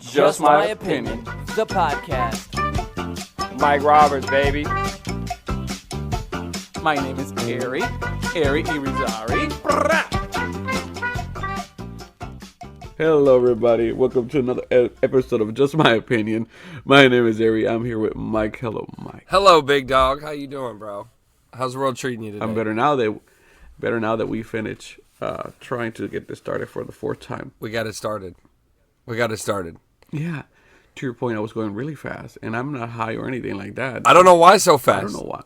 Just My Opinion, the podcast. Mike Roberts, baby. My name is Hery Irizarry. Hello, everybody. Welcome to another episode of Just My Opinion. My name is Hery. I'm here with Mike. Hello, Mike. Hello, big dog. How you doing, bro? How's the world treating you today? I'm better now that we finish trying to get this started for the fourth time. We got it started. Yeah. To your point, I was going really fast, and I'm not high or anything like that. I don't know why so fast. I don't know why.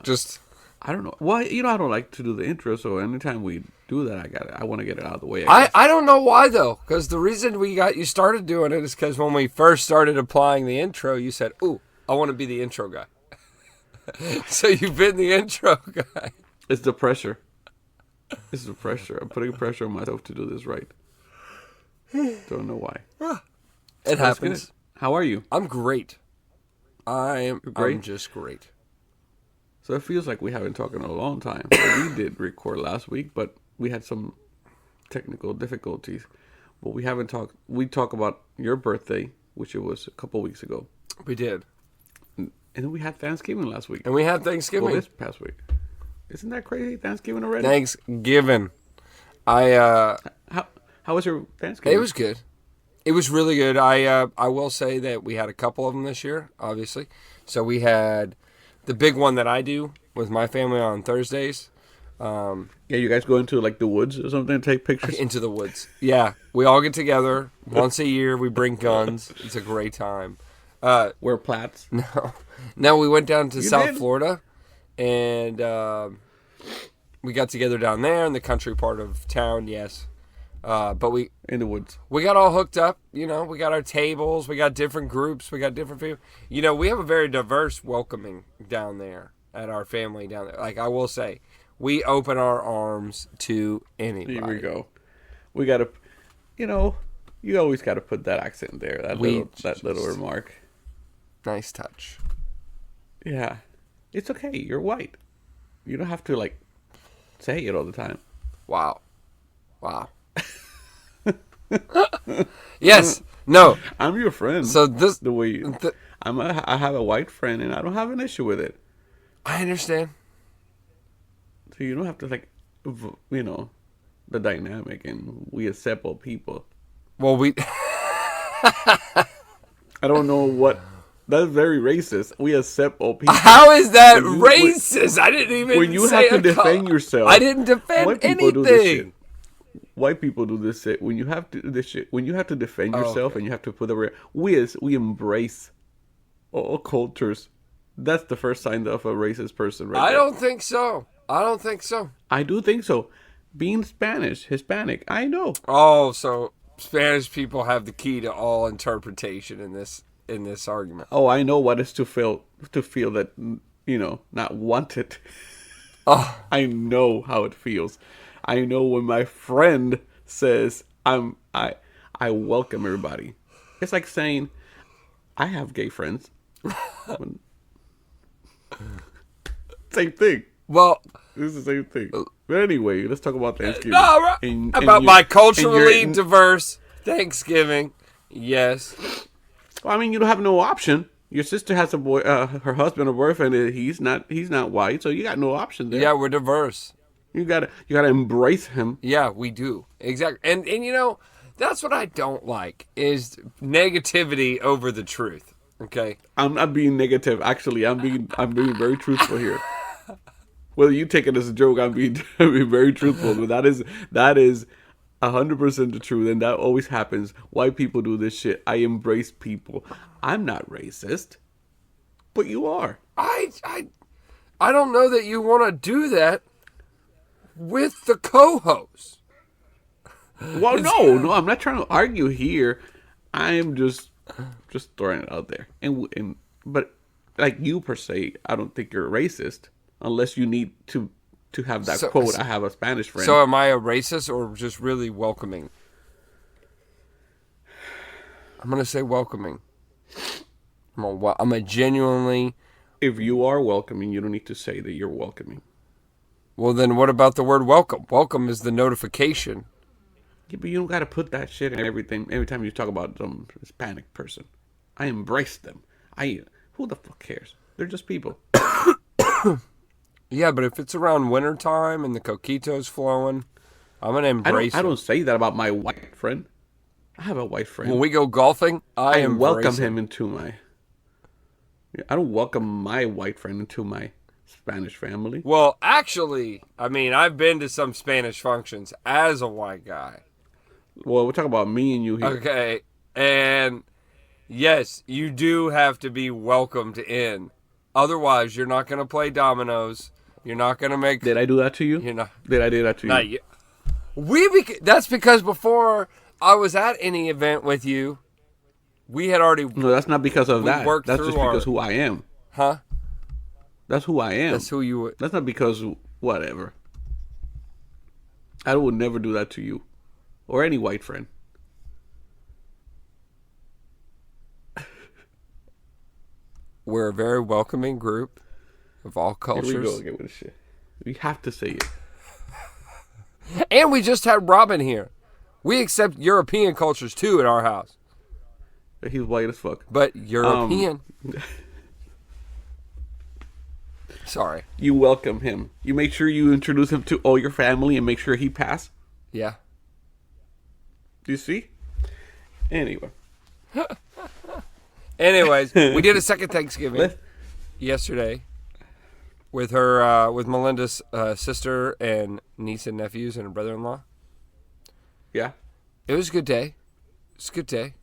I don't know. Well, I don't like to do the intro, so anytime we do that, I want to get it out of the way. I don't know why, though, because the reason you started doing it is because when we first started applying the intro, you said, ooh, I want to be the intro guy. So you've been the intro guy. It's the pressure. I'm putting pressure on myself to do this right. Don't know why. It happens. Good. How are you? I'm great. I'm just great. So it feels like we haven't talked in a long time. We did record last week, but we had some technical difficulties. But we haven't talked. We talked about your birthday, which it was a couple weeks ago. We did. And then we had Thanksgiving last week. And we had Thanksgiving. Well, this past week. Isn't that crazy? Thanksgiving already? Thanksgiving. How was your Thanksgiving? It was good. It was really good. I will say that we had a couple of them this year, obviously. So we had the big one that I do with my family on Thursdays. Yeah, you guys go into like the woods or something to take pictures? Into the woods. Yeah. We all get together once a year. We bring guns. It's a great time. Wear plats? No, we went down to South did? Florida, and we got together down there in the country part of town, yes. But we in the woods. We got all hooked up, we got our tables, we got different groups, we got different people. We have a very diverse welcoming down there at our family down there. Like I will say, we open our arms to anybody. Here we go. We got to, you always got to put that accent there, that little remark. Nice touch. Yeah. It's okay. You're white. You don't have to, say it all the time. Wow. Yes. No. I'm your friend. So this the way I have a white friend and I don't have an issue with it. I understand. So you don't have to the dynamic, and we accept all people. Well, I don't know what. That's very racist. We accept all people. How is that racist? I didn't even. When you have to defend yourself, I didn't defend anything. White people do this shit. When you have to defend yourself and you have to put we embrace all cultures. That's the first sign of a racist person, right? I don't think so. I do think so. Being Spanish, Hispanic, I know. Oh, so Spanish people have the key to all interpretation in this argument. Oh, I know what it's to feel that not wanted. Oh, I know how it feels. I know when my friend says I welcome everybody. It's like saying I have gay friends. Same thing. Well, this is the same thing. But anyway, let's talk about Thanksgiving. No, my culturally diverse Thanksgiving. Yes. Well, I mean, you don't have no option. Your sister has a boy, her husband or boyfriend. He's not white, so you got no option there. Yeah, we're diverse. You gotta embrace him. Yeah, we do. Exactly. And that's what I don't like is negativity over the truth. Okay. I'm not being negative. Actually, I'm being very truthful here. Whether you take it as a joke, I'm being very truthful. But that is 100% the truth, and that always happens. White people do this shit. I embrace people. I'm not racist, but you are. I don't know that you want to do that with the co-host. Well, no, I'm not trying to argue here. I am just throwing it out there. But like you per se, I don't think you're a racist unless you need to have that quote. I have a Spanish friend. So am I a racist or just really welcoming? I'm gonna say welcoming. I'm a genuinely. If you are welcoming, you don't need to say that you're welcoming. Well, then what about the word welcome? Welcome is the notification Yeah, but you don't gotta put that shit in everything. Every time you talk about some Hispanic person, I embrace them. Who the fuck cares? They're just people. Yeah, but if it's around wintertime and the coquito's flowing, I'm going to embrace I don't say that about my white friend. I have a white friend. When we go golfing, I welcome him into my... I don't welcome my white friend into my Spanish family. Well, actually, I mean, I've been to some Spanish functions as a white guy. Well, we're talking about me and you here. Okay, and yes, you do have to be welcomed in. Otherwise, you're not going to play dominoes. You're not going to make... Did I do that to you? You're not... Did I do that to you? Not yet. That's because before I was at any event with you, we had already... No, that's not because of that. That's just because who I am. Huh? That's who I am. That's who you were. That's not because whatever. I would never do that to you. Or any white friend. We're a very welcoming group of all cultures. Here we go again with this shit. We have to say it. And we just had Robin here. We accept European cultures too at our house. He's white as fuck. But European. Sorry. You welcome him. You make sure you introduce him to all your family and make sure he pass. Yeah. Do you see? Anyway. Anyways, we did a second Thanksgiving yesterday with her, with Melinda's sister and niece and nephews and her brother-in-law. Yeah. It was a good day. It's a good day.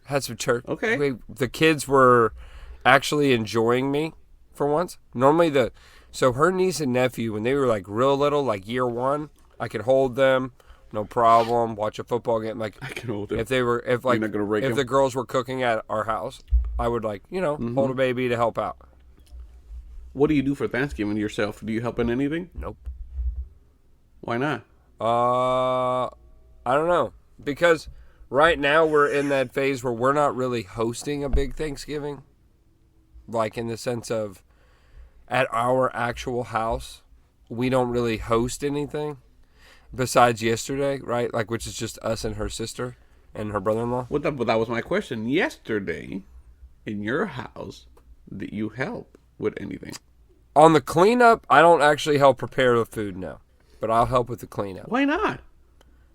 Had some church. Okay. The kids were actually enjoying me for once. Normally so her niece and nephew, when they were like real little, like year one, I could hold them. No problem. Watch a football game. Like I can hold them. If the girls were cooking at our house, I would hold a baby to help out. What do you do for Thanksgiving yourself? Do you help in anything? Nope. Why not? I don't know. Because right now we're in that phase where we're not really hosting a big Thanksgiving. Like in the sense of at our actual house, we don't really host anything. Besides yesterday, right? Like, which is just us and her sister and her brother-in-law. But that was my question. Yesterday, in your house, did you help with anything? On the cleanup, I don't actually help prepare the food now. But I'll help with the cleanup. Why not?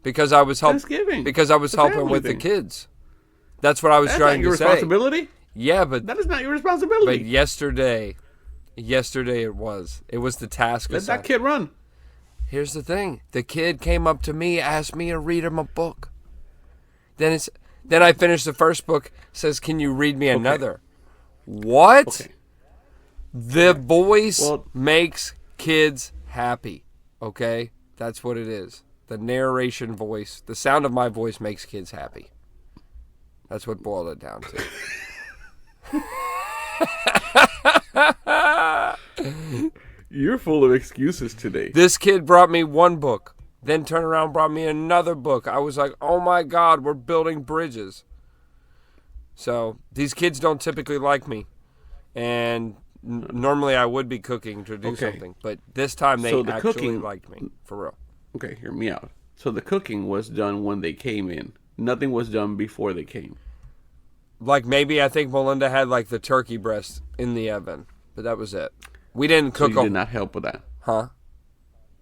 Because I was Thanksgiving. Because I was helping with the kids. That's what I was trying to say. That's not your responsibility? Yeah, but... That is not your responsibility. But yesterday it was. It was the task Let that kid run. Here's the thing. The kid came up to me, asked me to read him a book. Then I finished the first book, says, can you read me another? What? Okay. The voice makes kids happy. Okay? That's what it is. The narration voice, the sound of my voice makes kids happy. That's what boiled it down to. You're full of excuses today. This kid brought me one book, then turned around and brought me another book. I was like, oh my God, we're building bridges. So these kids don't typically like me. And normally I would be cooking to do something. But this time they actually liked me, for real. Okay, hear me out. So the cooking was done when they came in. Nothing was done before they came. Like maybe I think Melinda had like the turkey breast in the oven. But that was it. We didn't cook. So you did not help with that? Huh?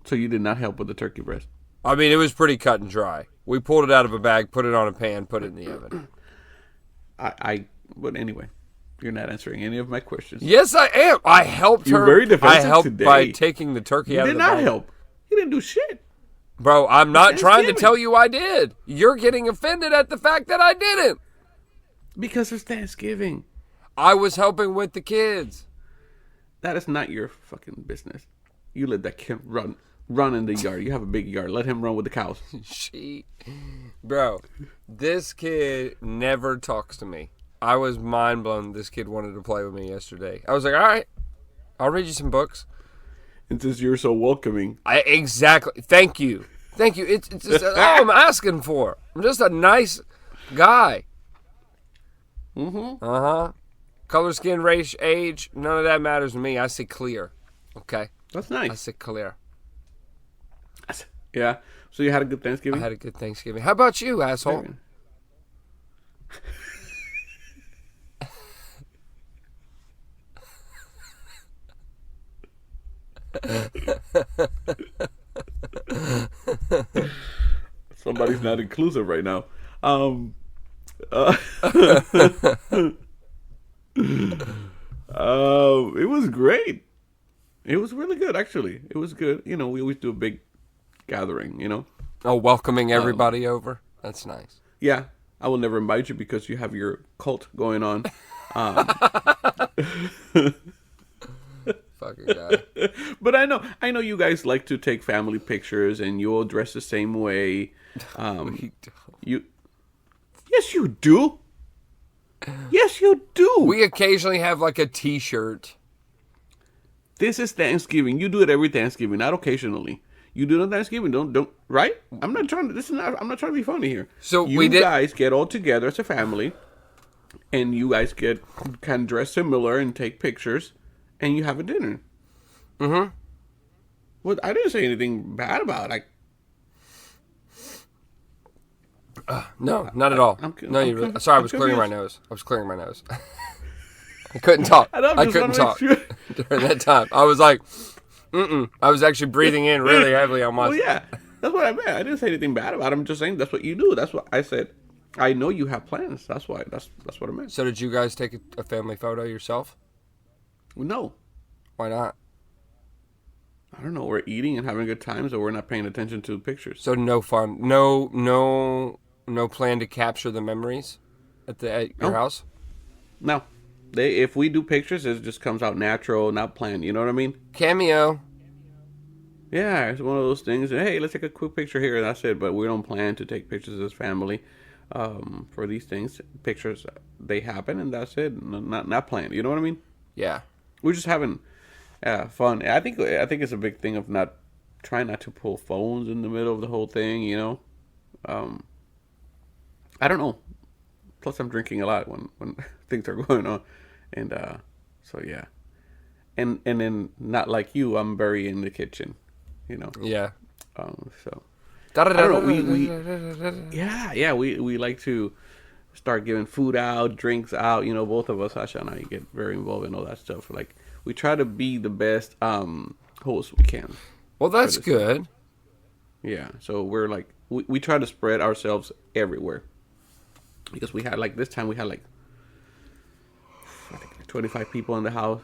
So you did not help with the turkey breast? I mean, it was pretty cut and dry. We pulled it out of a bag, put it on a pan, put it in the oven. But anyway, you're not answering any of my questions. Yes, I am. I helped her. You're very defensive I helped today. by taking the turkey out of the bag. You did not help. You didn't do shit. Bro, I'm not trying to tell you I did. You're getting offended at the fact that I didn't. Because it's Thanksgiving. I was helping with the kids. That is not your fucking business. You let that kid run in the yard. You have a big yard. Let him run with the cows. Bro, this kid never talks to me. I was mind blown this kid wanted to play with me yesterday. I was like, all right, I'll read you some books. And since you're so welcoming. Exactly. Thank you. It's just all I'm asking for. I'm just a nice guy. Mm-hmm. Uh-huh. Color, skin, race, age, none of that matters to me. I see clear. Okay? That's nice. I see clear. Yeah. So you had a good I Thanksgiving? had a good Thanksgiving. How about you, asshole? Somebody's not inclusive right now. Uh, it was great. It was really good, actually. It was good. You know, we always do a big gathering, you know. Oh, welcoming everybody over. That's nice. Yeah, I will never invite you because you have your cult going on. Fucking guy. But I know you guys like to take family pictures, and you all dress the same way. You, yes, you do. Yes, you do. We occasionally have like a T-shirt. This is Thanksgiving. You do it every Thanksgiving, not occasionally. You do it on Thanksgiving. Don't right? I'm not trying to be funny here. So you guys get all together as a family, and you guys get kind of dress similar and take pictures, and you have a dinner. Mm-hmm. Well, I didn't say anything bad about it. Like, no, not at all. Sorry, I was clearing my confused. nose. I couldn't talk. I couldn't talk during that time. I was like, I was actually breathing in really heavily on my. Well, yeah, that's what I meant. I didn't say anything bad about it. I'm just saying that's what you do. That's what I said. I know you have plans. That's why. That's what I meant. So did you guys take a family photo yourself? No, Why not? I don't know. We're eating and having a good time, so we're not paying attention to pictures. So no fun. No plan to capture the memories at your house. No, if we do pictures, it just comes out natural, not planned. You know what I mean? Cameo. Yeah, it's one of those things. Hey, let's take a quick picture here, and that's it. But we don't plan to take pictures as family for these things. Pictures, they happen, and that's it. Not planned. You know what I mean? Yeah. We're just having fun. I think it's a big thing of trying not to pull phones in the middle of the whole thing. You know, I don't know. Plus, I'm drinking a lot when things are going on, and so yeah, and then not like you, I'm very in the kitchen, you know. Yeah. So I don't know. We like to start giving food out, drinks out. You know, both of us, Asha and I, get very involved in all that stuff. Like, we try to be the best hosts we can. Well, that's good. Yeah. So we're like, we try to spread ourselves everywhere. Because we had this time we had I think 25 people in the house.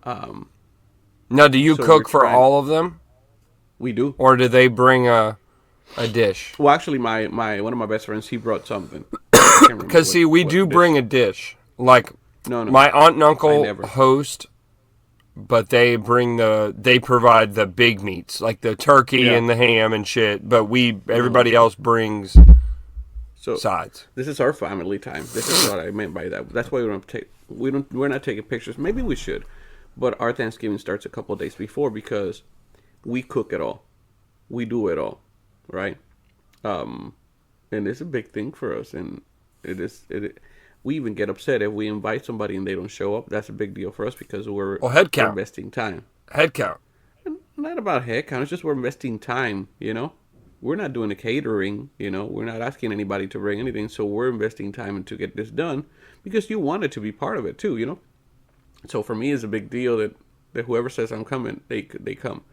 Now, do you cook for all of them? We do. Or do they bring a dish? Well, actually, my one of my best friends, he brought something. Because see, we do bring a dish. Like, no, my aunt and uncle host, but they provide the big meats, like the turkey and the ham and shit. But everybody else brings sides. This is our family time. This is what I meant by that. That's why we're not taking pictures. Maybe we should, but our Thanksgiving starts a couple of days before because we cook it all, we do it all, right? And it's a big thing for us, and we even get upset if we invite somebody and they don't show up. That's a big deal for us because we're investing time. Head count. Not about head count. It's just we're investing time. You know. We're not doing the catering, you know. We're not asking anybody to bring anything, so we're investing time to get this done because you wanted to be part of it too, you know. So for me, it's a big deal that whoever says I'm coming, they come.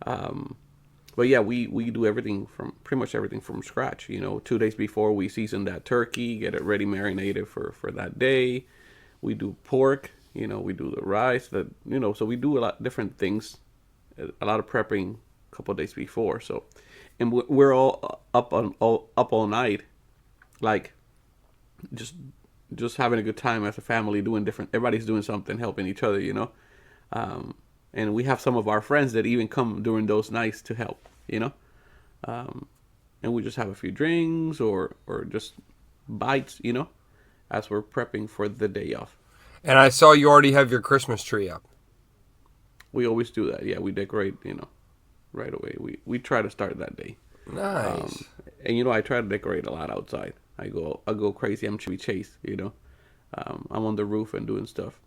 But yeah, we do pretty much everything from scratch. You know, 2 days before we season that turkey, get it ready, marinated for that day. We do pork, you know. We do the rice, so we do a lot of different things, a lot of prepping a couple of days before. So. And we're all up all night, like just having a good time as a family, everybody's doing something, helping each other, you know. And we have some of our friends that even come during those nights to help, you know. And we just have a few drinks or just bites, you know, as we're prepping for the day off. And I saw you already have your Christmas tree up. We always do that. Yeah, we decorate, you know. Right away. We try to start that day. Nice. And you know, I try to decorate a lot outside. I go crazy. I'm Chevy Chase, you know. I'm on the roof and doing stuff.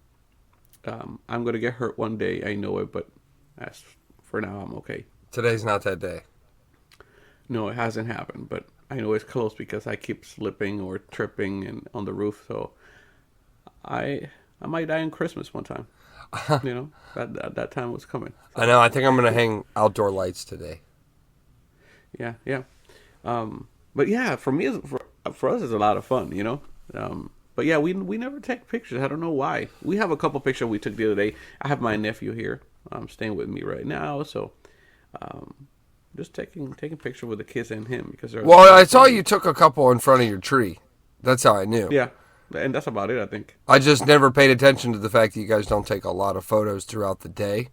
I'm gonna get hurt one day. I know it, but for now, I'm okay. Today's not that day. No, it hasn't happened, but I know it's close because I keep slipping or tripping and on the roof. So I might die on Christmas one time. You know, that time was coming. So, I know. I think I'm gonna hang outdoor lights today. yeah. But yeah, for me, for us, it's a lot of fun. You know. But yeah, we never take pictures. I don't know why. We have a couple pictures we took the other day. I have my nephew here, staying with me right now, so just taking picture with the kids and him because they're. Well, I saw you took a couple in front of your tree. That's how I knew. Yeah, and that's about it, I think. I just never paid attention to the fact that you guys don't take a lot of photos throughout the day.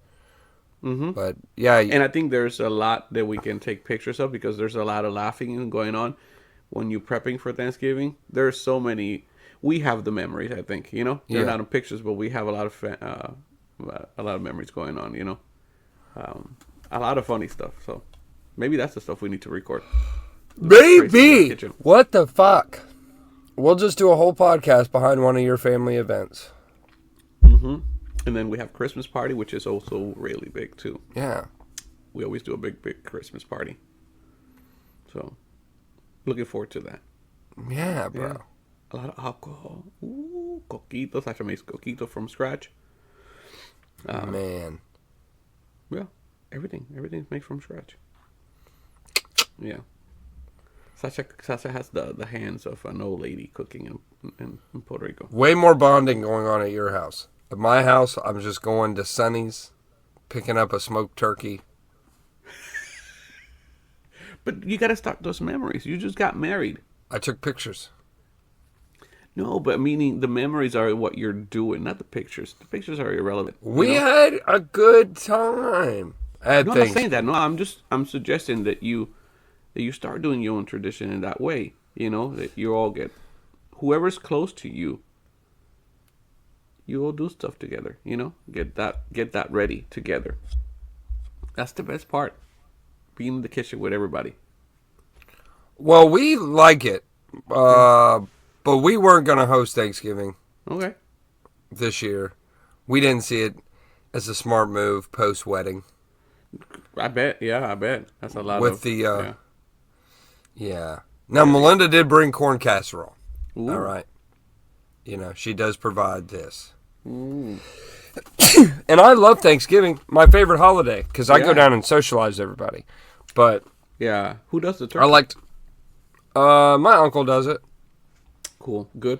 Mm-hmm. But yeah, And I think there's a lot that we can take pictures of because there's a lot of laughing going on when you're prepping for Thanksgiving. There's so many. We have the memories, I think. You know, they're not in pictures, but we have a lot of memories going on. You know, a lot of funny stuff. So maybe that's the stuff we need to record. maybe. What the fuck? We'll just do a whole podcast behind one of your family events. Mm-hmm. And then we have Christmas party, which is also really big too. Yeah. We always do a big Christmas party. So, looking forward to that. Yeah, bro. Yeah. A lot of alcohol. Ooh, coquitos. I have to make coquitos from scratch. Man. Yeah, everything's made from scratch. Yeah. Sasha has the hands of an old lady cooking in Puerto Rico. Way more bonding going on at your house. At my house, I'm just going to Sonny's, picking up a smoked turkey. But you got to start those memories. You just got married. I took pictures. No, but meaning the memories are what you're doing, not the pictures. The pictures are irrelevant. We had a good time. I'm not saying that. No, I'm suggesting that you start doing your own tradition in that way. You know, that you all get whoever's close to you. You all do stuff together. You know, get that ready together. That's the best part. Being in the kitchen with everybody. Well, we like it, but we weren't going to host Thanksgiving. Okay. This year. We didn't see it as a smart move post-wedding. I bet. Yeah, I bet. That's a lot with of... the, yeah. Now, Melinda did bring corn casserole. Ooh. All right. You know, she does provide this. Ooh. And I love Thanksgiving, my favorite holiday, because I go down and socialize everybody. But... yeah. Who does the turkey? I liked... my uncle does it. Cool. Good.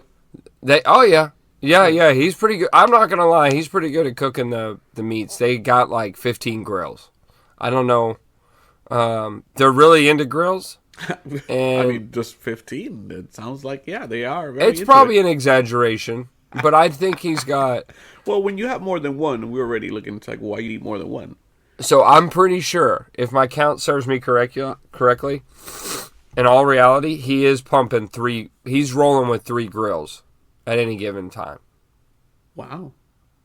Yeah, he's pretty good. I'm not gonna lie, he's pretty good at cooking the meats. They got like 15 grills. I don't know. They're really into grills. And I mean, just 15. It sounds like, yeah, they are. Very it's probably an exaggeration, but I think he's got... Well, when you have more than one, we're already looking, it's like, why you eat more than one? So I'm pretty sure, if my count serves me correctly, in all reality, he is pumping he's rolling with 3 grills at any given time. Wow.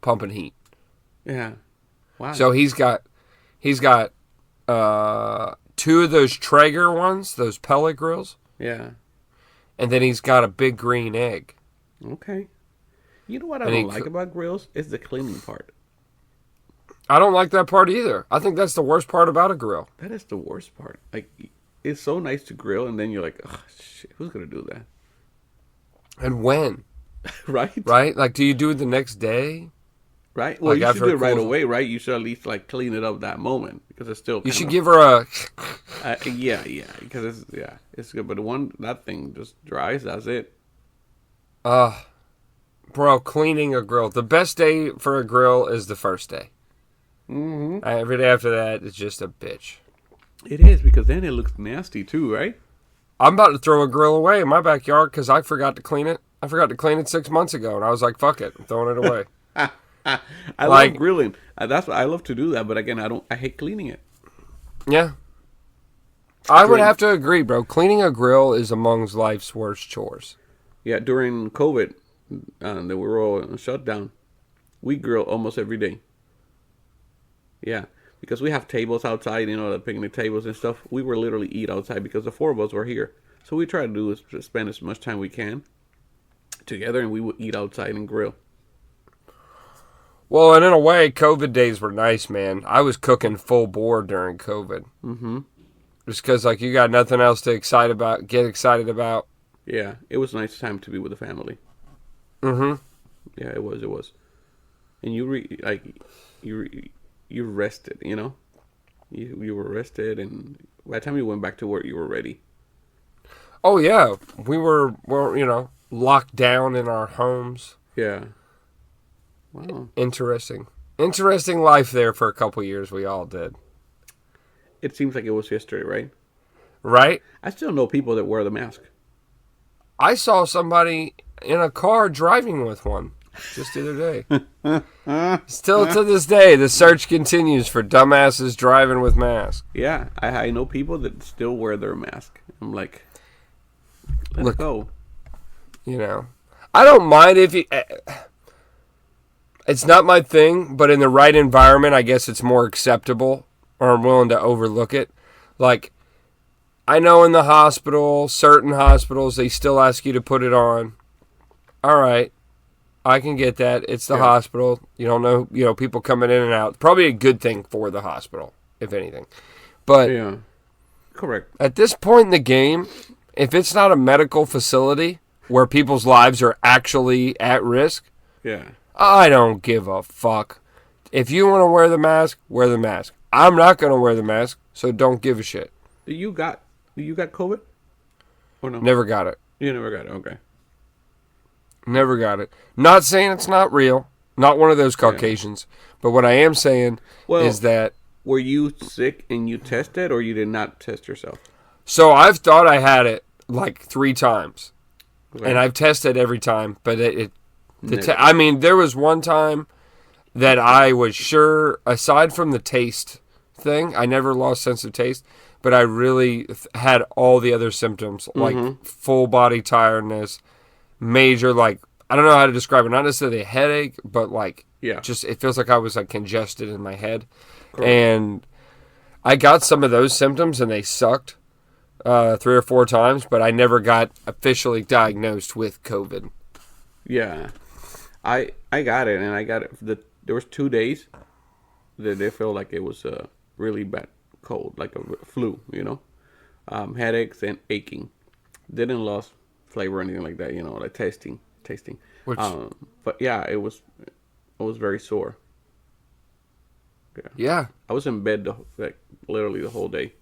Pumping heat. Yeah. Wow. So he's got 2 of those Traeger ones, those pellet grills. Yeah. And then he's got a big green egg. Okay. You know what I don't like about grills? Is the cleaning part. I don't like that part either. I think that's the worst part about a grill. That is the worst part. Like, it's so nice to grill, and then you're like, oh, shit, who's going to do that? And when? Right? Right? Like, do you do it the next day? Right? Well, like you should do it right away, right? You should at least, like, clean it up that moment, because it's still You should give her a... yeah, because it's good. But that thing just dries, that's it. Bro, cleaning a grill. The best day for a grill is the first day. Mm-hmm. Every day after that, it's just a bitch. It is, because then it looks nasty too, right? I'm about to throw a grill away in my backyard because I forgot to clean it. I forgot to clean it 6 months ago, and I was like, fuck it. I'm throwing it away. I love grilling. That's what I love to do that, but again, I hate cleaning it. Yeah. I would have to agree, bro. Cleaning a grill is amongst life's worst chores. Yeah, during COVID, that we were all shut down, we grill almost every day. Yeah, because we have tables outside, you know, the picnic tables and stuff. We were literally eat outside because the 4 of us were here. So we try to do is spend as much time we can together, and we would eat outside and grill. Well, and in a way, COVID days were nice, man. I was cooking full bore during COVID. Mm-hmm. Just because, like, you got nothing else to get excited about. Yeah, it was a nice time to be with the family. Mm-hmm. Yeah, it was. And you rested, you know? You were rested, and by the time you went back to work, you were ready. Oh, yeah. We were, locked down in our homes. Yeah. Wow. Interesting life there for a couple years. We all did. It seems like it was yesterday, right? Right? I still know people that wear the mask. I saw somebody in a car driving with one just the other day. Still to this day, the search continues for dumbasses driving with masks. Yeah, I know people that still wear their mask. I'm like, let's go. I don't mind if you... It's not my thing, but in the right environment, I guess it's more acceptable, or I'm willing to overlook it. Like, I know in the hospital, certain hospitals, they still ask you to put it on. All right, I can get that. It's the hospital. You don't know, people coming in and out. Probably a good thing for the hospital, if anything. But yeah, correct. At this point in the game, if it's not a medical facility where people's lives are actually at risk, yeah, I don't give a fuck. If you want to wear the mask, wear the mask. I'm not going to wear the mask, so don't give a shit. You got COVID? Or no? Never got it. You never got it, okay. Never got it. Not saying it's not real. Not one of those Caucasians. Yeah. But what I am saying is that... Were you sick and you tested, or you did not test yourself? So I've thought I had it like 3 times. Okay. And I've tested every time, but there was one time that I was sure, aside from the taste thing, I never lost sense of taste, but I really had all the other symptoms, like full body tiredness, major, like, I don't know how to describe it, not necessarily a headache, but like, just, it feels like I was like congested in my head. Correct. And I got some of those symptoms and they sucked 3 or 4 times, but I never got officially diagnosed with COVID. Yeah. I got it, and I got it. There was 2 days that they felt like it was a really bad cold, like a flu, headaches and aching. Didn't lose flavor or anything like that, like tasting. But yeah, I was very sore. Yeah. I was in bed literally the whole day.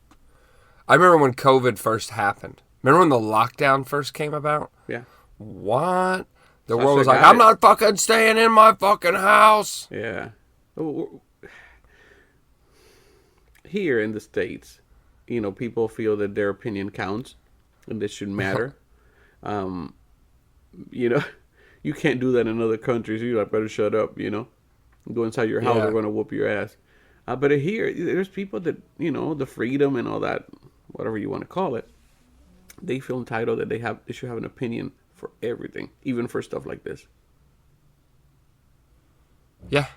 I remember when COVID first happened. Remember when the lockdown first came about? Yeah. What? The world was like, I'm not fucking staying in my fucking house. Yeah. Here in the States, people feel that their opinion counts and this should matter. You can't do that in other countries. You better shut up, Go inside your house, they're going to whoop your ass. But here, there's people that, the freedom and all that, whatever you want to call it, they feel entitled that they should have an opinion for everything, even for stuff like this. Yeah.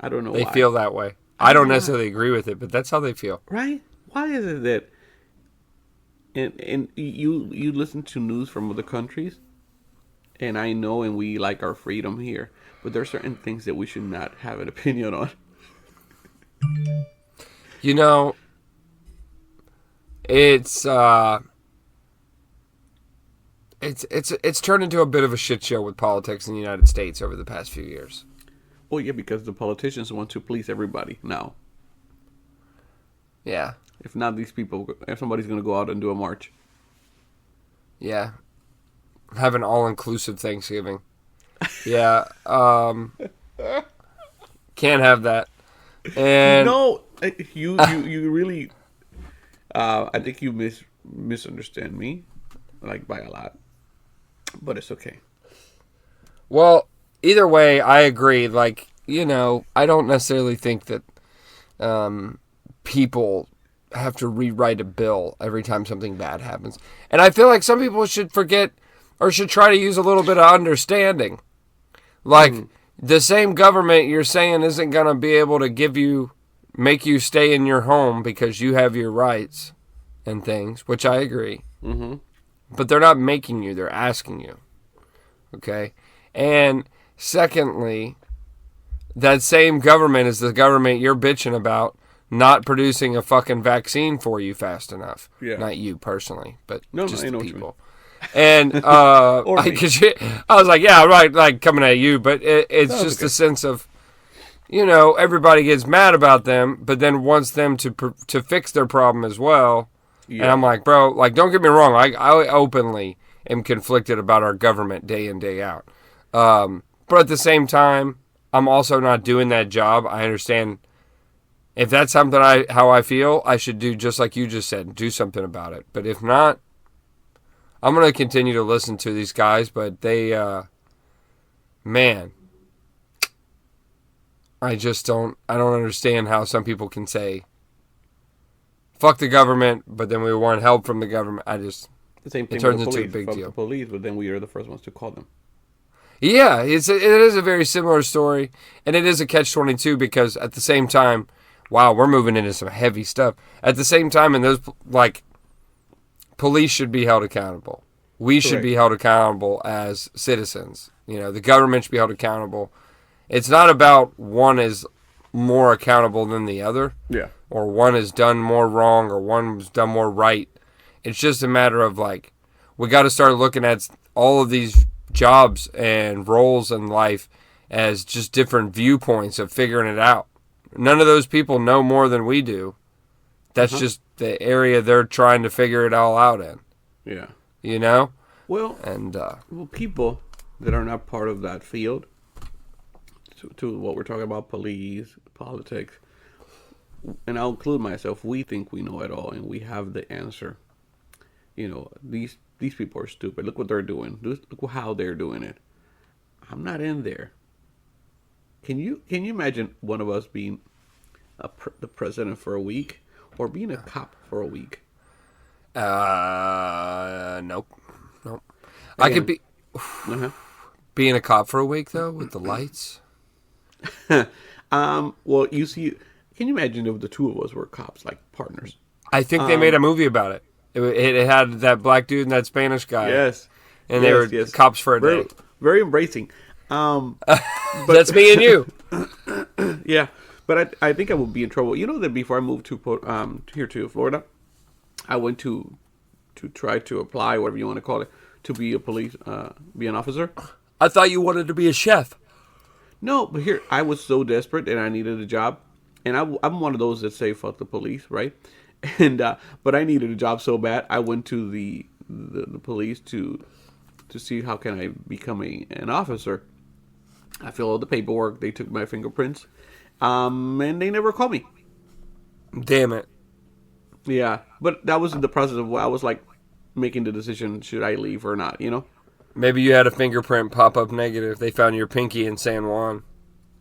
I don't know why. They why. feel that way. I don't necessarily agree with it, but that's how they feel. Right? Why is it that and you listen to news from other countries, and I know and we like our freedom here, but there are certain things that we should not have an opinion on. It's turned into a bit of a shit show with politics in the United States over the past few years. Well, yeah, because the politicians want to please everybody now. Yeah. If not these people, if somebody's going to go out and do a march. Yeah. Have an all-inclusive Thanksgiving. Yeah. Can't have that. And no, you really, I think you misunderstand me, like by a lot, but it's okay. Well, either way, I agree. Like, I don't necessarily think that people have to rewrite a bill every time something bad happens. And I feel like some people should forget or should try to use a little bit of understanding. Like, the same government you're saying isn't going to be able to make you stay in your home because you have your rights and things, which I agree. Mm-hmm. But they're not making you, they're asking you. Okay? And secondly, that same government is the government you're bitching about not producing a fucking vaccine for you fast enough. Yeah. Not you personally, but just I know the what you people. And Or me. I was like, yeah, right, like coming at you, but it's That's just okay. a sense of, everybody gets mad about them, but then wants them to fix their problem as well. Yeah. And I'm like, bro, like, don't get me wrong, I openly am conflicted about our government day in, day out. But at the same time, I'm also not doing that job. I understand if that's something how I feel, I should do just like you just said, do something about it. But if not, I'm going to continue to listen to these guys, but they, man, I don't understand how some people can say, fuck the government, but then we want help from the government. The same thing it turns with the into a police. big Fuck deal. the police, but then we are the first ones to call them. Yeah, it is a very similar story, and it is a catch-22 because at the same time, wow, we're moving into some heavy stuff. At the same time, and those, like, police should be held accountable. We should be held accountable as citizens. The government should be held accountable. It's not about one is more accountable than the other. Yeah. Or one has done more wrong or one's done more right. It's just a matter of, like, we got to start looking at all of these jobs and roles in life as just different viewpoints of figuring it out. None of those people know more than we do. That's just the area they're trying to figure it all out in. Yeah. Well, people that are not part of that field, to what we're talking about, police, politics, and I'll include myself, we think we know it all and we have the answer. These people are stupid. Look what they're doing. Look how they're doing it. I'm not in there. Can you imagine one of us being the president for a week or being a cop for a week? Nope. I could be being a cop for a week though with the lights. Well, you see, can you imagine if the two of us were cops, like partners? I think they made a movie about it. It had that black dude and that Spanish guy. Yes. And they were cops for a day. Very embracing. That's me and you. Yeah. But I think I would be in trouble. You know that before I moved here to Florida, I went to try to apply, whatever you want to call it, to be be an officer. I thought you wanted to be a chef. No, but here, I was so desperate and I needed a job. And I'm one of those that say, fuck the police, right? And but I needed a job so bad, I went to the police to see how can I become an officer. I filled out the paperwork. They took my fingerprints. And they never called me. Damn it. Yeah, but that was in the process of I was like making the decision, should I leave or not, Maybe you had a fingerprint pop up negative. They found your pinky in San Juan.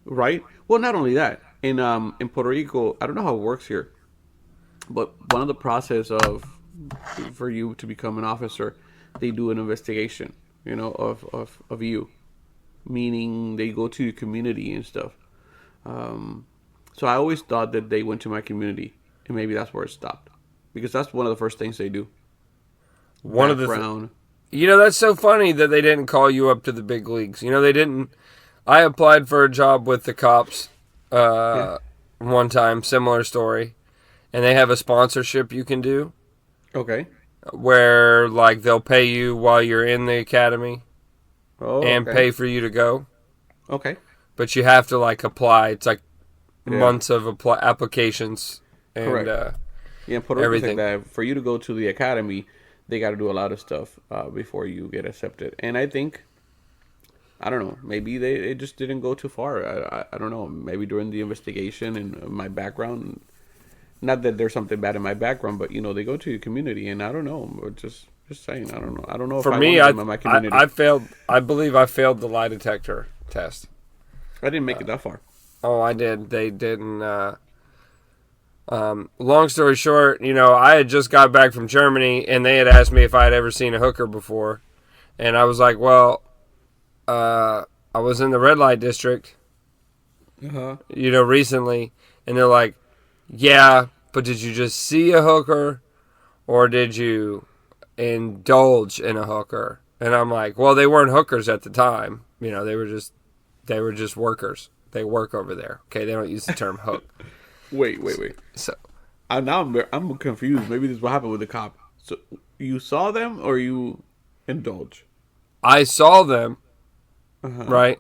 Right? Well, not only that. In Puerto Rico, I don't know how it works here, but one of the process for you to become an officer, they do an investigation, of you. Meaning they go to your community and stuff. So I always thought that they went to my community, and maybe that's where it stopped. Because that's one of the first things they do. That's so funny that they didn't call you up to the big leagues. They didn't. I applied for a job with the cops one time, similar story. And they have a sponsorship you can do. Okay. Where, like, they'll pay you while you're in the academy. And pay for you to go. Okay. But you have to, like, apply. It's like months of applications. And, correct. Puerto everything. Rico's like that. For you to go to the academy, they got to do a lot of stuff before you get accepted. And I think, I don't know, maybe it just didn't go too far. I don't know. Maybe during the investigation and my background, not that there's something bad in my background, but, they go to your community, and I don't know. Just saying, I don't know. I don't know if I wanted them in my community. I failed. I believe I failed the lie detector test. I didn't make it that far. Oh, I did. They didn't. Long story short, I had just got back from Germany, and they had asked me if I had ever seen a hooker before. And I was like, well, I was in the red light district, recently. And they're like, yeah, but did you just see a hooker, or did you indulge in a hooker? And I'm like, well, they weren't hookers at the time. They were just workers. They work over there. Okay, they don't use the term hook. Wait. So I'm confused. Maybe this is what happened with the cop. So you saw them or you indulge? I saw them, right?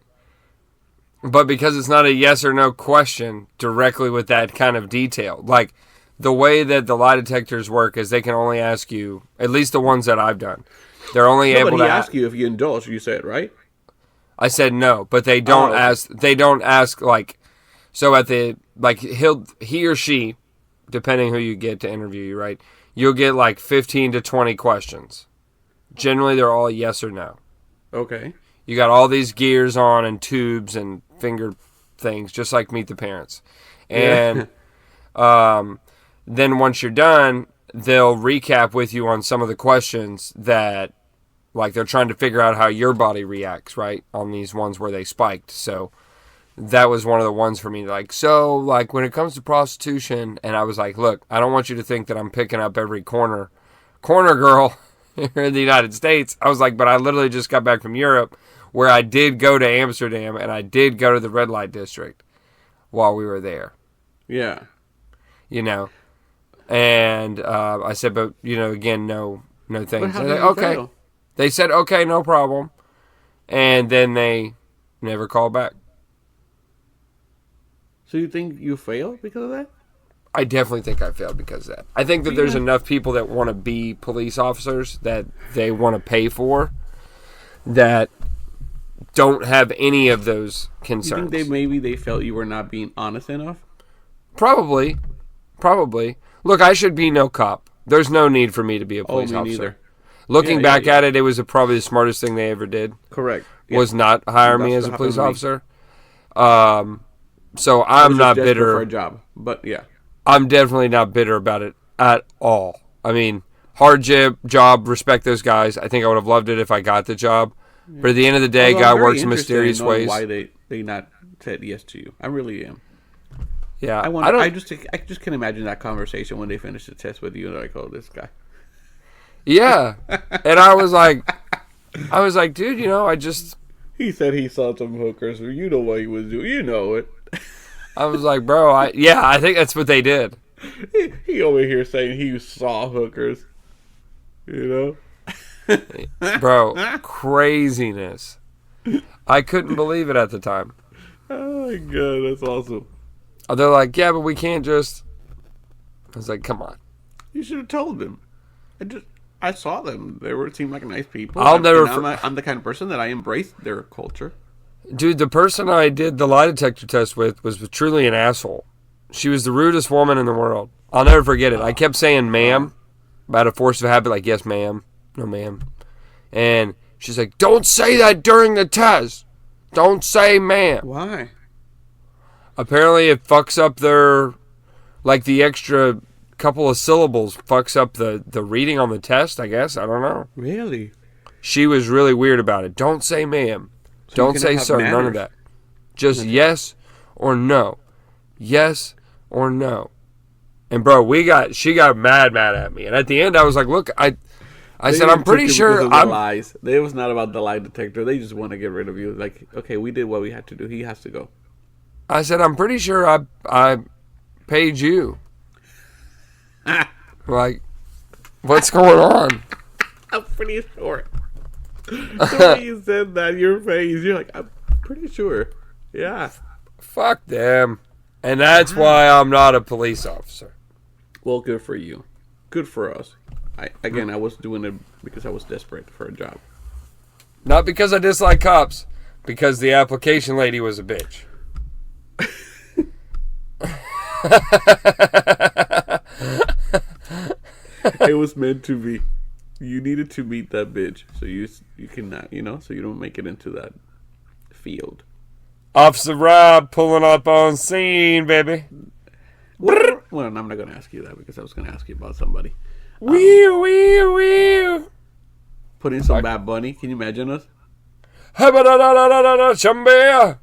But because it's not a yes or no question directly with that kind of detail, like the way that the lie detectors work is they can only ask you, at least the ones that I've done, they're only able But to he asked you if you indulge. You said, right? I said no, but they don't okay. ask. They don't ask like. So at the like he or she, depending who you get to interview you, right? You'll get like 15 to 20 questions. Generally, they're all yes or no. Okay. You got all these gears on and tubes and finger things, just like Meet the Parents. And then once you're done, they'll recap with you on some of the questions that, like, they're trying to figure out how your body reacts, right, on these ones where they spiked. So that was one of the ones for me. Like, so, like, when it comes to prostitution, and I was like, look, I don't want you to think that I'm picking up every corner girl here in the United States. I was like, but I literally just got back from Europe, where I did go to Amsterdam, and I did go to the red light district while we were there. Yeah. You know? And I said, but, you know, again, no thanks. But how They're did like, you okay. fail? They said, okay, no problem. And then they never called back. So you think you failed because of that? I definitely think I failed because of that. I think that there's enough people that want to be police officers that they want to pay for that don't have any of those concerns. You think they felt you were not being honest enough? Probably. Look, I should be no cop. There's no need for me to be a police me officer. neither. Looking back at it, it was probably the smartest thing they ever did. Correct. Was not hire me as a police officer. So I I'm was not just desperate bitter. for a job, but yeah. I'm definitely not bitter about it at all. I mean, hard job, respect those guys. I think I would have loved it if I got the job. But at the end of the day, Although God I'm works very in interested mysterious knowing ways. Why they not said yes to you? I really am. Yeah, I just can imagine that conversation when they finish the test with you and they're like, oh, this guy. Yeah, and I was like, dude, you know, He said he saw some hookers. You know what he was doing. You know it. I was like, bro, I think that's what they did. He over here saying he saw hookers. You know? Bro, craziness. I couldn't believe it at the time. Oh my god, that's awesome. They're like, yeah, but we can't just. I was like, come on. You should have told them. I saw them. They seemed like nice people. I'm the kind of person that I embrace their culture. Dude, the person I did the lie detector test with was truly an asshole. She was the rudest woman in the world. I'll never forget it. I kept saying ma'am out of force of habit, like, yes, ma'am. No, ma'am. And she's like, don't say that during the test. Don't say ma'am. Why? Apparently it fucks up their, like, the extra couple of syllables fucks up the reading on the test, I guess. I don't know. Really? She was really weird about it. Don't say ma'am. Don't say sir. None of that. Just yes or no. Yes or no. And bro, she got mad at me. And at the end I was like, look, I said, I'm pretty sure lies. It was not about the lie detector. They just want to get rid of you. Like, okay, we did what we had to do. He has to go. I said, I'm pretty sure I paid you. Like, what's going on? I'm pretty sure. The way you said that, your face, you're like, I'm pretty sure. Yeah. Fuck them. And that's why I'm not a police officer. Well, good for you. Good for us. I was doing it because I was desperate for a job. Not because I dislike cops, because the application lady was a bitch. It was meant to be. You needed to meet that bitch, so you cannot, so you don't make it into that field. Officer Rob pulling up on scene, baby. Well, I'm not going to ask you that because I was going to ask you about somebody. Wee. Put in some Bad Bunny. Can you imagine us? Chambea.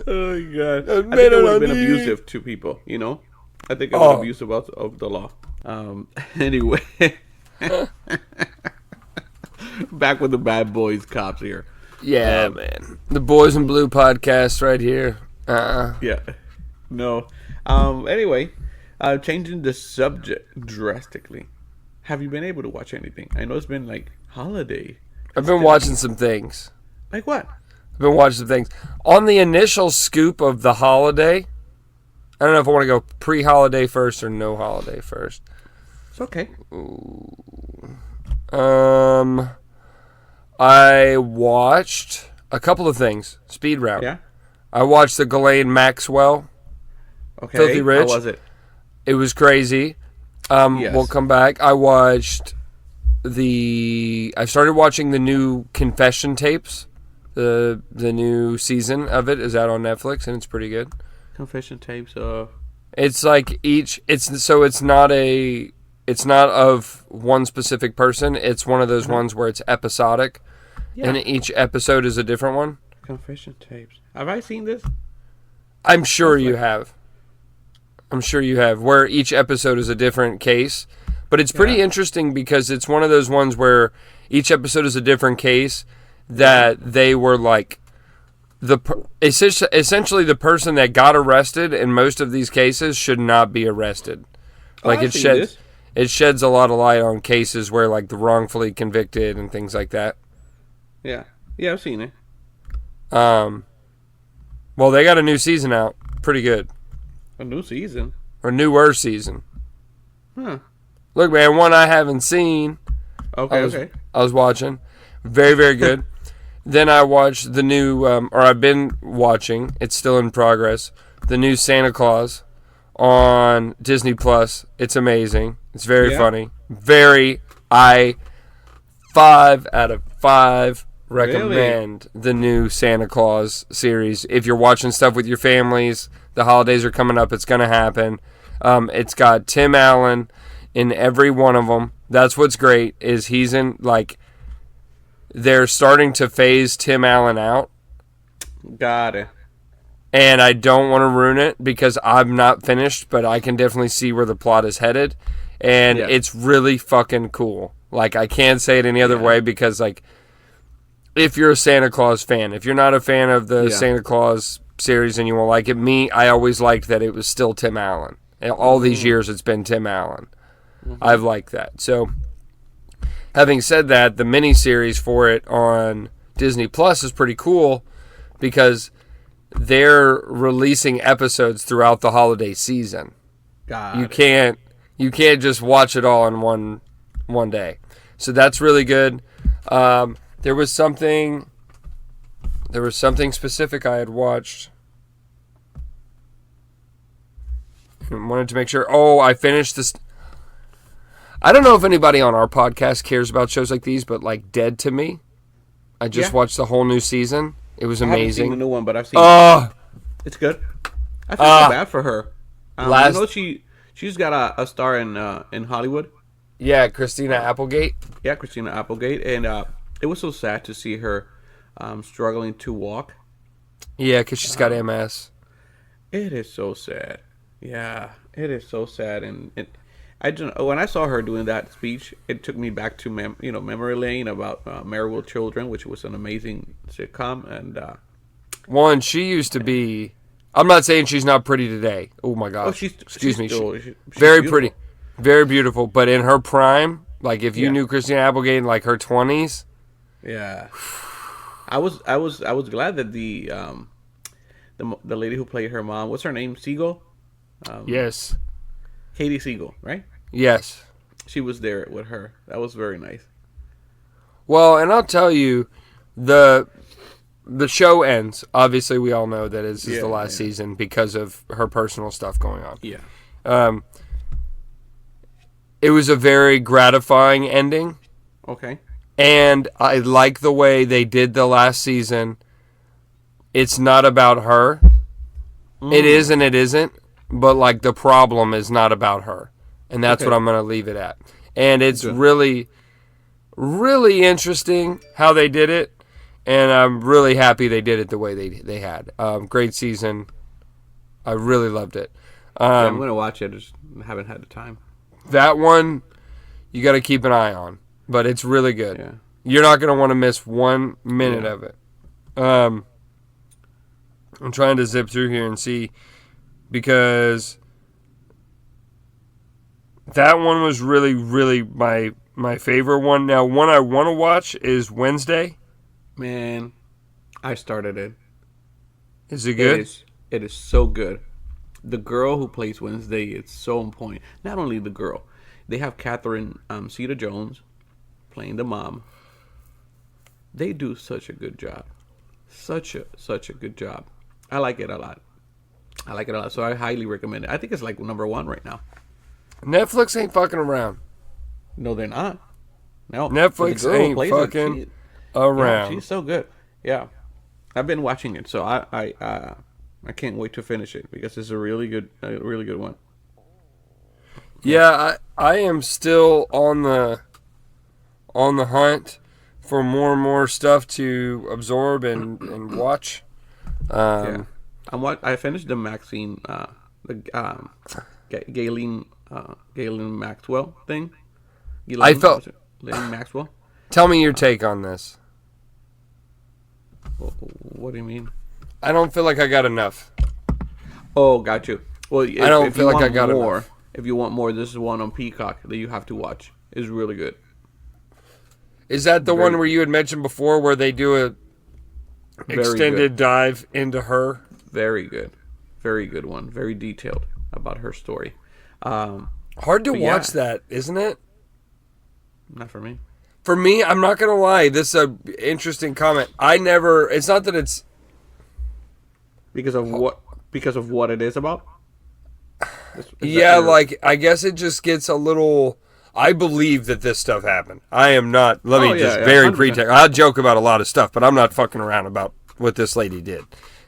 Oh my god! I think I would have been abusive to people. I think I was abusive of the law. Anyway, Back with the Bad Boys Cops here. Yeah, man. The Boys in Blue podcast right here. Yeah. No. Anyway, changing the subject drastically. Have you been able to watch anything? I know it's been like holiday. I've been watching some things. Like what? I've been watching some things. On the initial scoop of the holiday, I don't know if I want to go pre-holiday first or no holiday first. It's okay. I watched a couple of things. Speed round. Yeah. I watched the Ghislaine Maxwell. Okay. Filthy Rich. How was it? It was crazy. Yes. We'll come back. I watched I started watching the new Confession tapes. The new season of it is out on Netflix and it's pretty good. Confession tapes of. It's like it's not of one specific person. It's one of those ones where it's episodic, and each episode is a different one. Confession tapes. Have I seen this? I'm sure you have. Where each episode is a different case, but it's pretty interesting because it's one of those ones where each episode is a different case that they were like essentially the person that got arrested in most of these cases should not be arrested. Like it sheds a lot of light on cases where like the wrongfully convicted and things like that. Yeah. Yeah, I've seen it. Well, they got a new season out. Pretty good. A new season? Or newer season. Huh. Look, man, one I haven't seen. Okay, I was watching. Very, very good. Then I watched the new, or I've been watching, it's still in progress, the new Santa Claus on Disney Plus. It's amazing. It's very funny. 5 out of 5 recommend the new Santa Claus series. If you're watching stuff with your families, the holidays are coming up, it's going to happen. It's got Tim Allen in every one of them. That's what's great, is he's in, like, they're starting to phase Tim Allen out. Got it. And I don't want to ruin it because I'm not finished, but I can definitely see where the plot is headed. And it's really fucking cool. Like, I can't say it any other way because, like, if you're a Santa Claus fan, if you're not a fan of the Santa Claus series and you won't like it, I always liked that it was still Tim Allen. All these years it's been Tim Allen. I've liked that. So, having said that, the miniseries for it on Disney Plus is pretty cool because they're releasing episodes throughout the holiday season. You can't just watch it all in one day. So that's really good. There was something specific I had watched. I wanted to make sure. Oh, I finished this. I don't know if anybody on our podcast cares about shows like these, but like Dead to Me, I just watched the whole new season. It was amazing. I haven't seen the new one, but I've seen it. It's good. I feel so bad for her. I know she's got a star in Hollywood. Yeah, Christina Applegate. Yeah, Christina Applegate, and it was so sad to see her struggling to walk. Yeah, because she's got MS. It is so sad. Yeah, it is so sad, and when I saw her doing that speech, it took me back to memory lane about Married with Children, which was an amazing sitcom. And she used to be. I'm not saying she's not pretty today. Oh my gosh! Excuse me. She's very pretty, very beautiful. But in her prime, like if you knew Christina Applegate in like her 20s, I was glad that the lady who played her mom, what's her name? Siegel. Yes. Katie Siegel, right? Yes. She was there with her. That was very nice. Well, and I'll tell you, the show ends. Obviously, we all know that this is the last season because of her personal stuff going on. Yeah. It was a very gratifying ending. Okay. And I like the way they did the last season. It's not about her. It is and it isn't. But, like, the problem is not about her. And that's what I'm going to leave it at. And it's really, really interesting how they did it. And I'm really happy they did it the way they had. Great season. I really loved it. I'm going to watch it. I just haven't had the time. That one, you got to keep an eye on. But it's really good. Yeah. You're not going to want to miss 1 minute of it. I'm trying to zip through here and see, because that one was really, really my favorite one. Now, one I want to watch is Wednesday. Man, I started it. Is it good? It is so good. The girl who plays Wednesday, it's so on point. Not only the girl, they have Catherine Zeta-Jones playing the mom. They do such a good job. Such a good job. I like it a lot. So I highly recommend it. I think it's like number 1 right now. Netflix ain't fucking around. No, they're not. No. Netflix ain't fucking around. Yeah, she's so good. Yeah. I've been watching it, so I can't wait to finish it because it's a really good one. Yeah, I am still on the hunt for more and more stuff to absorb and watch. I finished the Maxine, Ghislaine Maxwell thing. Ghislaine Maxwell. Tell me your take on this. What do you mean? I don't feel like I got enough. Oh, got you. Well, I don't feel like I got more. enough. If you want more, this is one on Peacock that you have to watch. It's really good. Is that the one where you had mentioned before, where they do a extended dive into her? Very good one. Very detailed about her story. Hard to watch that, isn't it? Not for me. For me, I'm not gonna lie. This is an interesting comment. It's not that it's because of what it is about. I guess it just gets a little. I believe that this stuff happened. I am not. Let me very 100%. Pretext. I'll joke about a lot of stuff, but I'm not fucking around about what this lady did.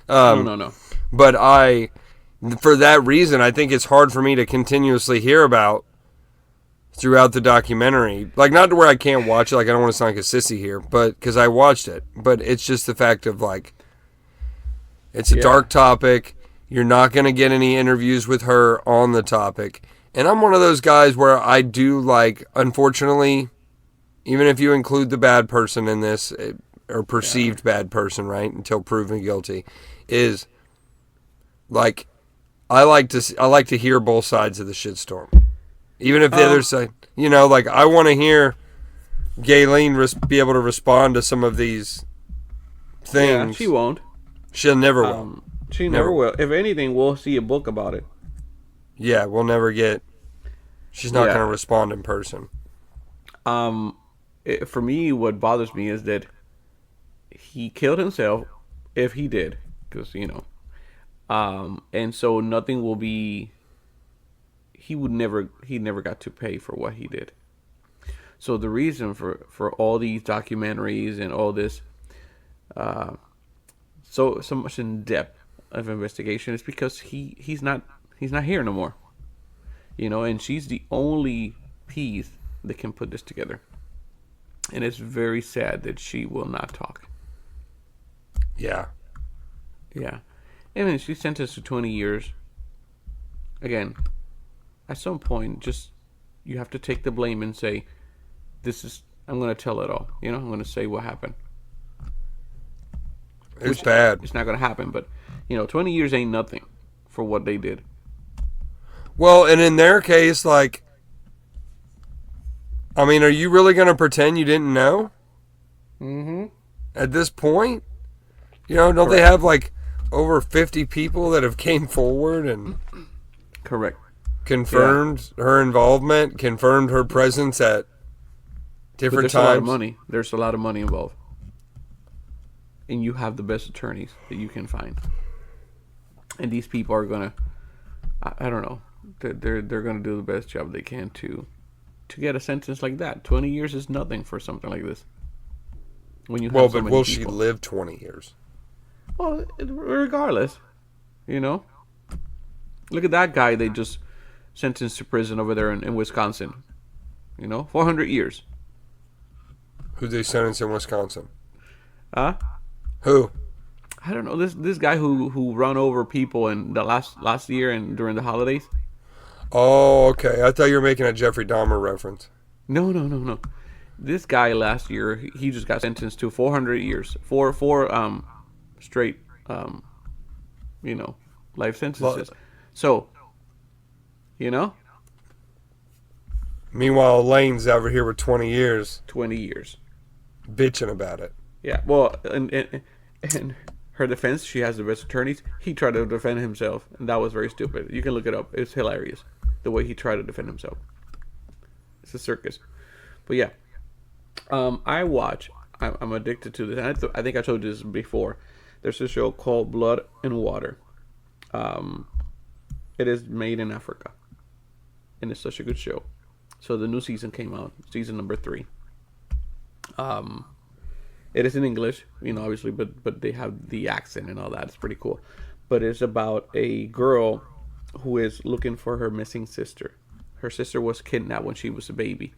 No. But for that reason, I think it's hard for me to continuously hear about throughout the documentary. Like, not to where I can't watch it. Like, I don't want to sound like a sissy here, but because I watched it. But it's just the fact of, like, it's a dark topic. You're not going to get any interviews with her on the topic. And I'm one of those guys where I do, like, unfortunately, even if you include the bad person in this, or perceived bad person, right, until proven guilty, is, like, I like to hear both sides of the shitstorm. Even if the other side, like, I want to hear Ghislaine be able to respond to some of these things. Yeah, she won't. She'll never will. She never will. If anything, we'll see a book about it. Yeah, we'll never get. She's not going to respond in person. For me, what bothers me is that he killed himself, if he did, because and so nothing will be. He never got to pay for what he did. So the reason for all these documentaries and all this, so much in depth of investigation is because he's not here no more. And she's the only piece that can put this together. And it's very sad that she will not talk. Yeah. Yeah. I mean, she's sentenced to 20 years. Again, at some point, just you have to take the blame and say, I'm going to tell it all. I'm going to say what happened. It's bad. It's not going to happen, but 20 years ain't nothing for what they did. Well, and in their case, like, I mean, are you really going to pretend you didn't know? Mm-hmm. At this point? Don't they have, like, over 50 people that have came forward and correct confirmed her involvement, confirmed her presence at different times? A lot of money. There's a lot of money involved. And you have the best attorneys that you can find. And these people are going to, I don't know, they're going to do the best job they can to get a sentence like that. 20 years is nothing for something like this. When you have will she live 20 years? Well, regardless, Look at that guy they just sentenced to prison over there in Wisconsin. 400 years. Who they sentenced in Wisconsin? Huh? Who? I don't know. This guy who run over people in the last year and during the holidays. Oh, okay. I thought you were making a Jeffrey Dahmer reference. No. this guy last year, he just got sentenced to 400 years, four straight, life sentences. So, Meanwhile, Lane's over here with 20 years. 20 years. Bitching about it. Yeah, well, and her defense, she has the best attorneys. He tried to defend himself, and that was very stupid. You can look it up. It's hilarious, the way he tried to defend himself. It's a circus. But yeah, I'm addicted to this. I think I told you this before. There's a show called Blood and Water. It is made in Africa, and it's such a good show. So the new season came out, season number 3. It is in English, obviously, but they have the accent and all that. It's pretty cool. But it's about a girl who is looking for her missing sister. Her sister was kidnapped when she was a baby.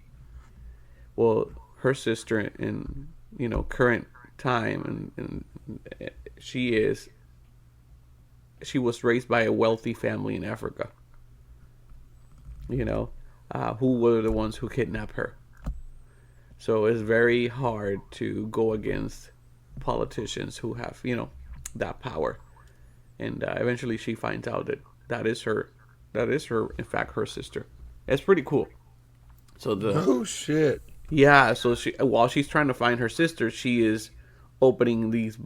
Well, her sister in current time, and she was raised by a wealthy family in Africa. Who were the ones who kidnapped her. So it's very hard to go against politicians who have, that power. And eventually she finds out that is her, in fact, her sister. It's pretty cool. So oh shit. Yeah, so while she's trying to find her sister, she is opening these,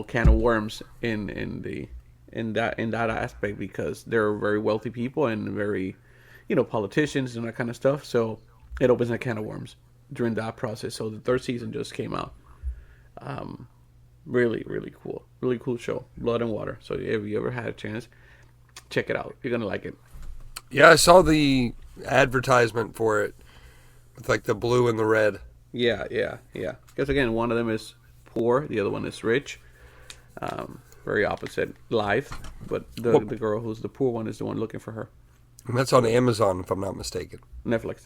can of worms in that aspect, because they're very wealthy people and very, politicians and that kind of stuff. So it opens a can of worms during that process. So the 3rd season just came out. Really, really cool. Really cool show. Blood and Water. So if you ever had a chance, check it out. You're going to like it. Yeah, I saw the advertisement for it with like the blue and the red. Yeah. Because again, one of them is poor, the other one is rich. Very opposite life. But the girl who's the poor one is the one looking for her. And that's on Amazon, if I'm not mistaken. Netflix.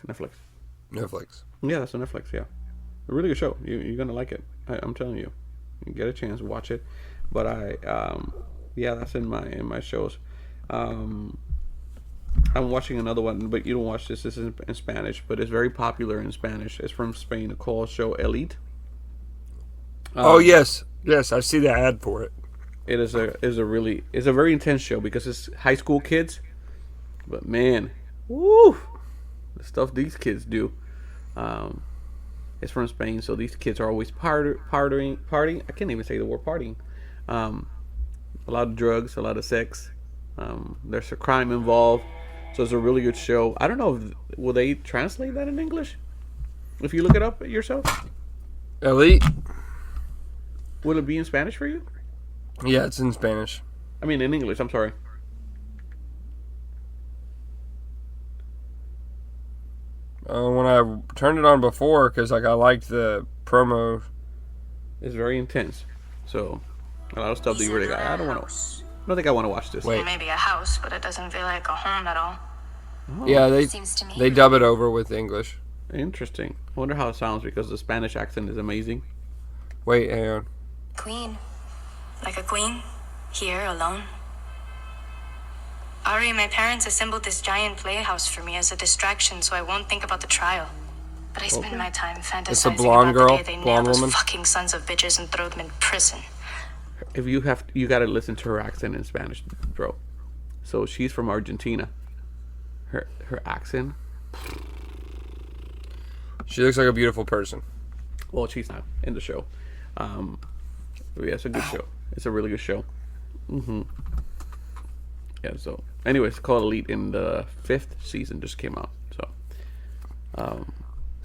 Yeah, that's on Netflix. Yeah, a really good show. You're gonna like it. I'm telling you. You get a chance, watch it. But that's in my shows. I'm watching another one, but you don't watch this. This is in Spanish, but it's very popular in Spanish. It's from Spain. It's called show Elite. Oh yes, I see the ad for it. It is a very intense show because it's high school kids. But man, woo, the stuff these kids do. It's from Spain, so these kids are always partying. I can't even say the word partying. A lot of drugs, a lot of sex. There's a crime involved, so it's a really good show. I don't know, will they translate that in English? If you look it up yourself, Elite. Will it be in Spanish for you? Yeah, it's in Spanish. I mean, in English. I'm sorry. When I turned it on before, because I liked the promo. It's very intense. So, a lot of stuff that you really got. I don't think I want to watch this. Wait. Maybe a house, but it doesn't feel like a home at all. Oh, Yeah, Seems to me. they dub it over with English. interesting. I wonder how it sounds because the Spanish accent is amazing. Wait, hang on. Queen. Like a queen. Here, alone. Ari, my parents assembled this giant playhouse for me as a distraction so I won't think about the trial. But I spend my time fantasizing blonde about girl? the day they nail Blonde those woman? fucking sons of bitches and throw them in prison. If you gotta listen to her accent in Spanish, bro. So she's from Argentina. Her accent. She looks like a beautiful person. Well, she's not in the show. But yeah, it's a good show. It's a really good show. Yeah. So, anyways, it's called Elite, in the 5th season just came out.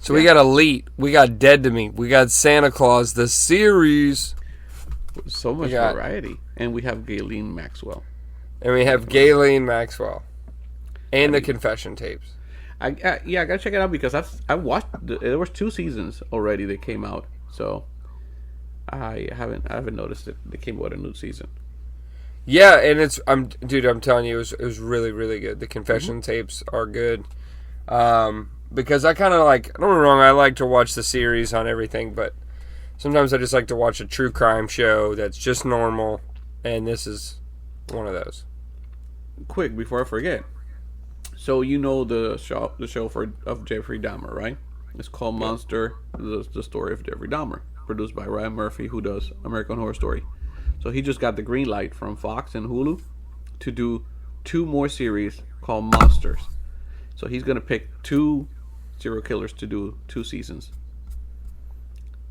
So, We got Elite. We got Dead to Me. We got Santa Claus, the series. so much variety, and we have Ghislaine Maxwell. And we have Ghislaine Maxwell. And the confession tapes. I gotta check it out because I watched. There was 2 seasons already that came out, so I haven't noticed it. They came out a new season. Yeah, and I'm telling you, it was really, really good. The confession tapes are good. Because I kind of don't get me wrong, I like to watch the series on everything, but sometimes I just like to watch a true crime show that's just normal, and this is one of those. Quick, before I forget. So you know the show of Jeffrey Dahmer, right? It's called Monster, the story of Jeffrey Dahmer, produced by Ryan Murphy, who does American Horror Story. So he just got the green light from Fox and Hulu to do 2 more series called Monsters. So he's gonna pick 2 serial killers to do 2 seasons.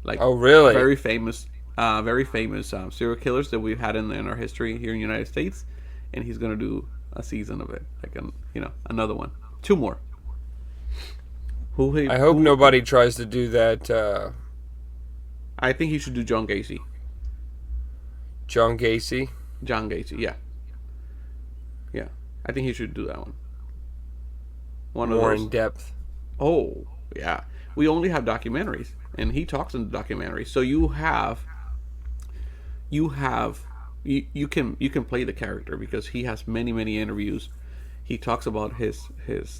Like, oh, really? Very famous serial killers that we've had in our history here in the United States, and he's gonna do a season of it, like another one, 2 more. I hope nobody tries to do that. I think he should do John Gacy. John Gacy, yeah. I think he should do that one. More in depth. Oh, yeah. We only have documentaries, and he talks in the documentaries. So you can play the character because he has many interviews. He talks about his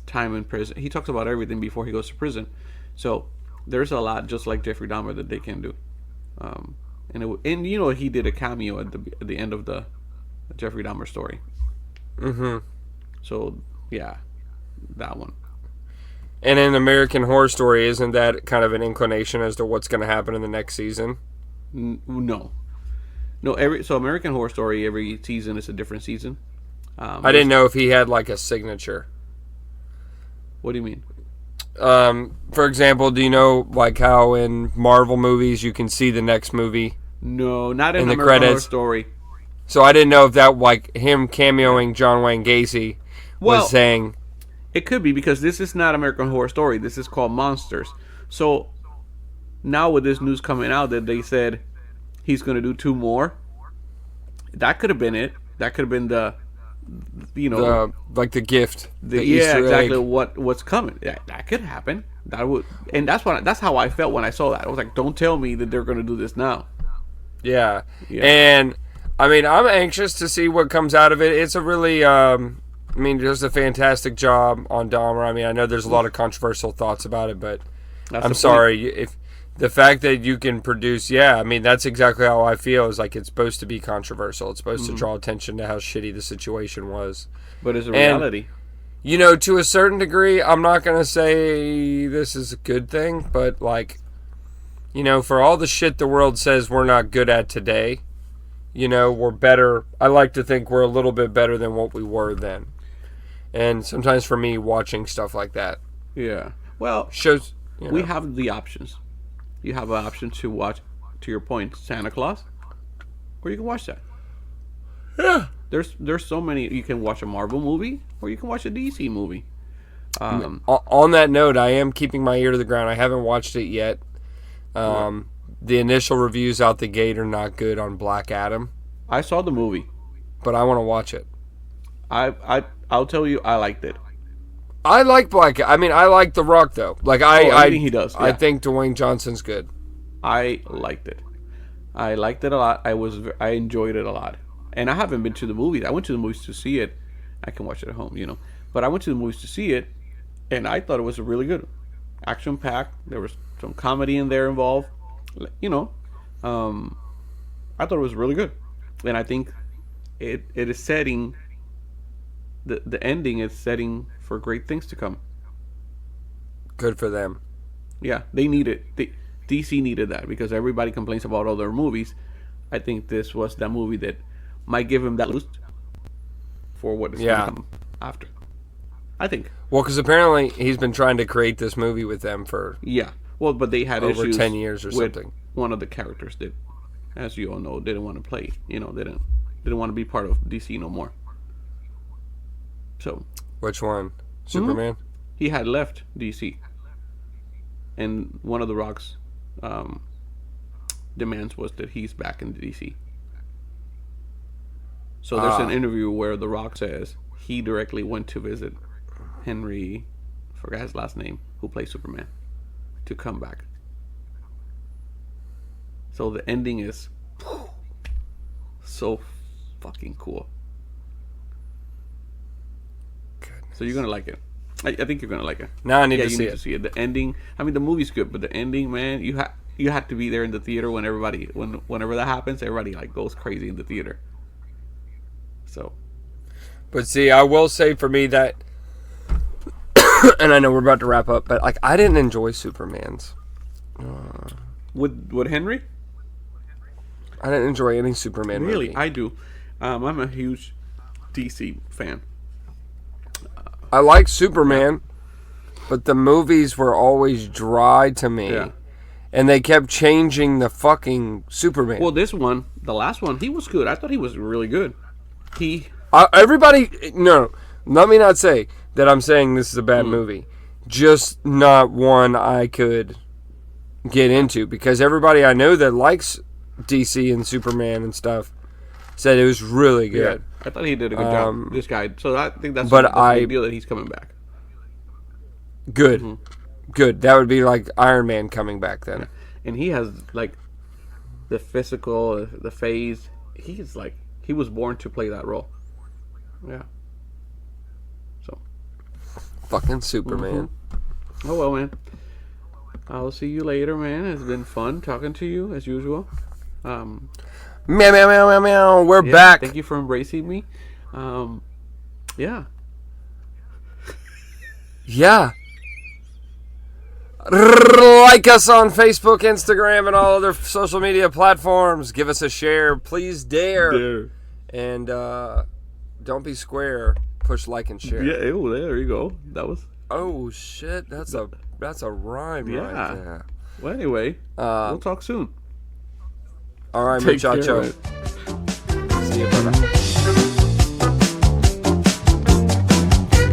time in prison. He talks about everything before he goes to prison. So there's a lot, just like Jeffrey Dahmer, that they can do. And he did a cameo at the end of the Jeffrey Dahmer story. Mm-hmm. So yeah, that one. And in American Horror Story, isn't that kind of an inclination as to what's going to happen in the next season? No. So American Horror Story, every season is a different season. I didn't know if he had like a signature. What do you mean? For example, do you know like how in Marvel movies you can see the next movie? No, not in the American credits. Horror Story. So I didn't know if that, like him cameoing John Wayne Gacy, was saying. It could be, because this is not American Horror Story. This is called Monsters. So now with this news coming out that they said he's going to do 2 more, that could have been it. That could have been the gift. Easter exactly egg. What's coming. That could happen. That's how I felt when I saw that. I was like, don't tell me that they're going to do this now. Yeah. And I mean, I'm anxious to see what comes out of it. It's a really, just a fantastic job on Dahmer. I mean, I know there's a lot of controversial thoughts about it, but I'm sorry. If the fact that you can produce, that's exactly how I feel. Is like it's supposed to be controversial. It's supposed to draw attention to how shitty the situation was. But it's a reality. To a certain degree, I'm not going to say this is a good thing, but for all the shit the world says we're not good at today, we're better. I like to think we're a little bit better than what we were then. And sometimes for me, watching stuff like that. Yeah. Well, shows. We have the options. You have an option to watch, to your point, Santa Claus, or you can watch that. Yeah. There's so many. You can watch a Marvel movie, or you can watch a DC movie. On that note, I am keeping my ear to the ground. I haven't watched it yet. The initial reviews out the gate are not good on Black Adam. I saw the movie, but I want to watch it. I'll tell you, I liked it. I like I like The Rock though. I think he does. Yeah. I think Dwayne Johnson's good. I liked it. I liked it a lot. I enjoyed it a lot. And I haven't been to the movies. I went to the movies to see it. I can watch it at home, But I went to the movies to see it, and I thought it was really good. Action packed. There was some comedy in there involved. I thought it was really good, and I think it is setting. The ending is setting for great things to come. Good for them. Yeah, they need it. DC needed that because everybody complains about other movies. I think this was that movie that might give him that boost for what is going to come after. I think. Well, because apparently he's been trying to create this movie with them for Well, but they had over issues 10 years or with something. One of the characters that, as you all know, didn't want to play. Didn't want to be part of DC no more. So. Which one? Superman? He had left DC, and one of the Rock's demands was that he's back in DC. So there's an interview where The Rock says he directly went to visit Henry, I forgot his last name, who plays Superman, to come back. So the ending is so fucking cool. Goodness. So you're gonna like it. I think you're gonna like it. Now I need to see it. The ending. I mean, the movie's good, but the ending, man, you have to be there in the theater when whenever that happens. Everybody goes crazy in the theater. So. But see, I will say for me that and I know we're about to wrap up, but like I didn't enjoy Superman's. With Henry? I didn't enjoy any Superman Really, movie. I do. I'm a huge DC fan. I like Superman, but the movies were always dry to me. Yeah. And they kept changing the fucking Superman. Well, this one, the last one, he was good. I thought he was really good. No, let me not say that I'm saying this is a bad movie. Just not one I could get into, because everybody I know that likes DC and Superman and stuff said it was really good. I thought he did a good job, this guy. So I think that's But a big deal that he's coming back. Good. Good. That would be like Iron Man coming back then. And he has, like, the physical, the phase. He's like, he was born to play that role. Yeah. So. Fucking Superman. Oh, well, man. I'll see you later, man. It's been fun talking to you, as usual. Meow, meow, meow, meow, meow. We're back. Thank you for embracing me. Yeah. Yeah. Like us on Facebook, Instagram, and all other social media platforms. Give us a share. Please dare. And don't be square. Push like and share. Yeah, there you go. That was... Oh, shit. That's a rhyme right there. Well, anyway, we'll talk soon. All right, Take care, muchacho. man. See you. Bye-bye.